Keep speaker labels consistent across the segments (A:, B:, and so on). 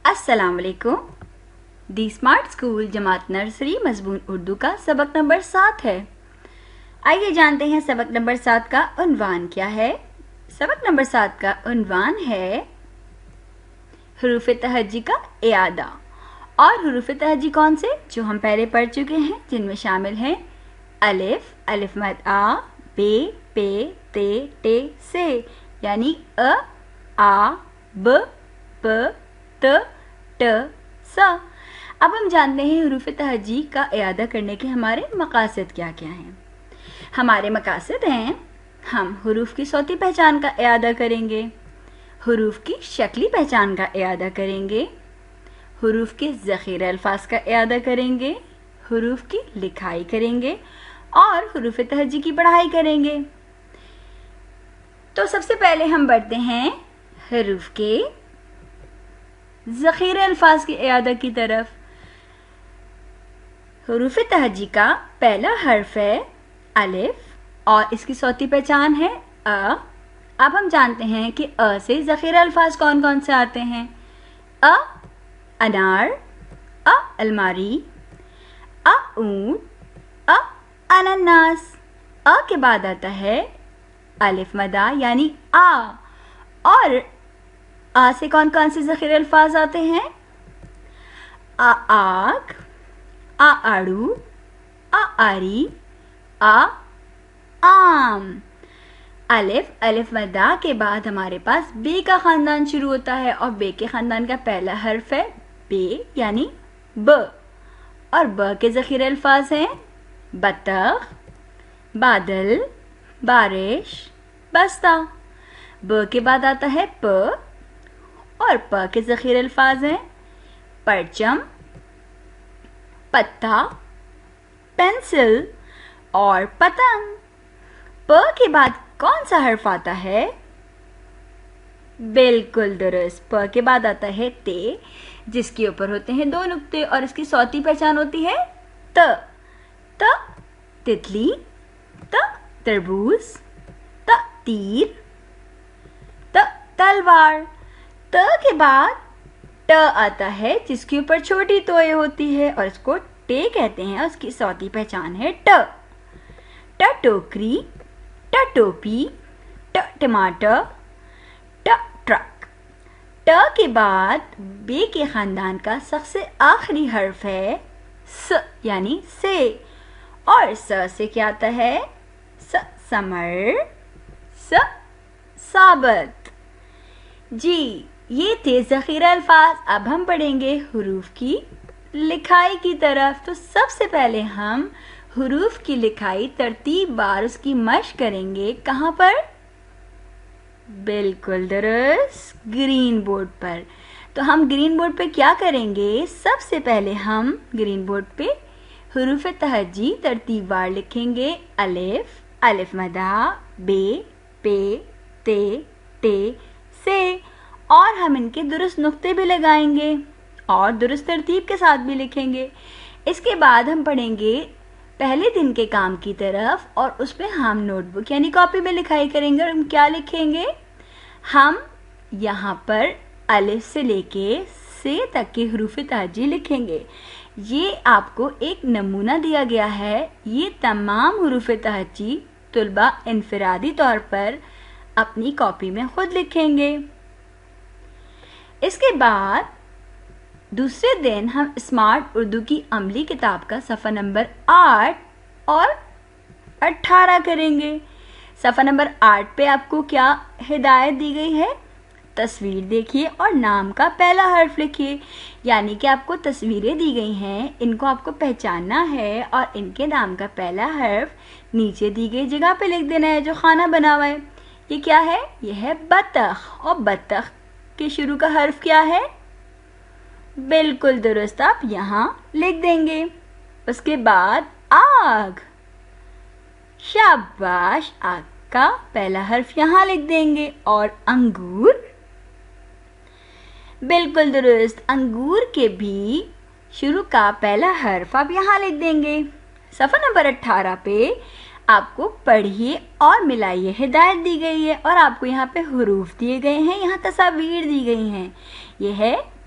A: السلام علیکم۔ دی smart school جماعت نرسری مضمون اردو کا سبق نمبر 7 ہے۔ آئیے جانتے ہیں سبق نمبر 7 کا عنوان کیا ہے۔ سبق نمبر 7 کا عنوان ہے حروف تہجی کا اعادہ۔ اور حروف تہجی کون سے؟ جو ہم پہلے پڑھ چکے ہیں، جن میں شامل ہیں الف، الف مد آ، بے، پے، تے، ٹے، سے، یعنی ا، آ، ب، پ، ت، ٹ، س۔ اب ہم جانتے ہیں حروف تہجی کا اعادہ کرنے کے ہمارے مقاصد کیا کیا ہیں۔ ہمارے مقاصد ہیں، ہم حروف کی صوتی پہچان کا اعادہ کریں گے، حروف کی شکلی پہچان کا اعادہ کریں گے، حروف کے ذخیرہ الفاظ کا اعادہ کریں گے، حروف کی لکھائی کریں گے اور حروف تہجی کی پڑھائی کریں گے۔ تو سب سے پہلے ہم بڑھتے ہیں حروف کے ذخیرہ الفاظ کے اعادہ کی طرف۔ حروف تہجی کا پہلا حرف ہے الف اور اس کی صوتی پہچان ہے ا۔ اب ہم جانتے ہیں کہ ا سے ذخیرہ الفاظ کون کون سے آتے ہیں۔ ا انار، ا الماری، ا اونٹ، ا انناس۔ ا کے بعد آتا ہے الف مدہ یعنی آ، اور آ سے کون کون سے ذخیرہ الفاظ آتے ہیں؟ آ آگ، آ آڑو، آ آری، آ آم۔ الف، الف مدہ کے بعد ہمارے پاس بے کا خاندان شروع ہوتا ہے اور بے کے خاندان کا پہلا حرف ہے بے یعنی ب، اور ب کے ذخیرہ الفاظ ہیں بطخ، بادل، بارش، بستہ۔ ب کے بعد آتا ہے پ اور پ کے ذخیرہ الفاظ ہیں پرچم، پتا، پینسل اور پتنگ۔ پ کے بعد کون سا حرف آتا ہے؟ بالکل درست، پ کے بعد آتا ہے تے، جس کے اوپر ہوتے ہیں 2 نقطے اور اس کی صوتی پہچان ہوتی ہے ت۔ ت تتلی، ت تربوز، ت تیر، ت تلوار۔ ت کے بعد ٹ آتا ہے جس کے اوپر چھوٹی توئے ہوتی ہے اور اس کو ٹے کہتے ہیں، اس کی صوتی پہچان ہے ٹ۔ ٹ ٹوکری، ٹ ٹوپی، ٹ ٹماٹر، ٹ ٹرک۔ ٹ کے بعد بے کے خاندان کا سب سے آخری حرف ہے س یعنی سے، اور س سے کیا آتا ہے؟ س سمر، س ثابت۔ جی یہ تھے ذخیرہ الفاظ۔ اب ہم پڑھیں گے حروف کی لکھائی کی طرف۔ تو سب سے پہلے ہم حروف کی لکھائی ترتیب بار اس کی مشق کریں گے۔ کہاں پر؟ بالکل درست، گرین بورڈ پر۔ تو ہم گرین بورڈ پہ کیا کریں گے؟ سب سے پہلے ہم گرین بورڈ پہ حروف تہجی ترتیب بار لکھیں گے۔ الف، الف مدہ، بے، پے، تے، ٹے، سے، اور ہم ان کے درست نقطے بھی لگائیں گے اور درست ترتیب کے ساتھ بھی لکھیں گے۔ اس کے بعد ہم پڑھیں گے پہلے دن کے کام کی طرف، اور اس پہ ہم نوٹ بک یعنی کاپی میں لکھائی کریں گے۔ اور ہم کیا لکھیں گے؟ ہم یہاں پر الف سے لے کے سے تک کے حروف تہجی لکھیں گے۔ یہ آپ کو ایک نمونہ دیا گیا ہے۔ یہ تمام حروف تہجی طلبہ انفرادی طور پر اپنی کاپی میں خود لکھیں گے۔ اس کے بعد دوسرے دن ہم اسمارٹ اردو کی عملی کتاب کا صفحہ نمبر 8 اور 18 کریں گے۔ صفحہ نمبر 8 پہ آپ کو کیا ہدایت دی گئی ہے؟ تصویر دیکھیے اور نام کا پہلا حرف لکھیے، یعنی کہ آپ کو تصویریں دی گئی ہیں، ان کو آپ کو پہچاننا ہے اور ان کے نام کا پہلا حرف نیچے دی گئی جگہ پہ لکھ دینا ہے جو خانہ بنا ہوا ہے۔ یہ کیا ہے؟ یہ ہے بطخ، اور بطخ کے شروع کا حرف کیا ہے؟ بالکل درست، آپ یہاں لکھ دیں گے۔ اس کے بعد آگ، شاباش، آگ کا پہلا حرف یہاں لکھ دیں گے۔ اور انگور، بالکل درست، انگور کے بھی شروع کا پہلا حرف آپ یہاں لکھ دیں گے۔ صفحہ نمبر 18 پہ آپ کو پڑھیے اور ملائیے ہدایت دی گئی ہے، اور آپ کو یہاں پہ حروف دیے گئے ہیں، یہاں تصاویر دی گئی ہیں۔ یہ ہے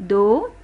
A: 2,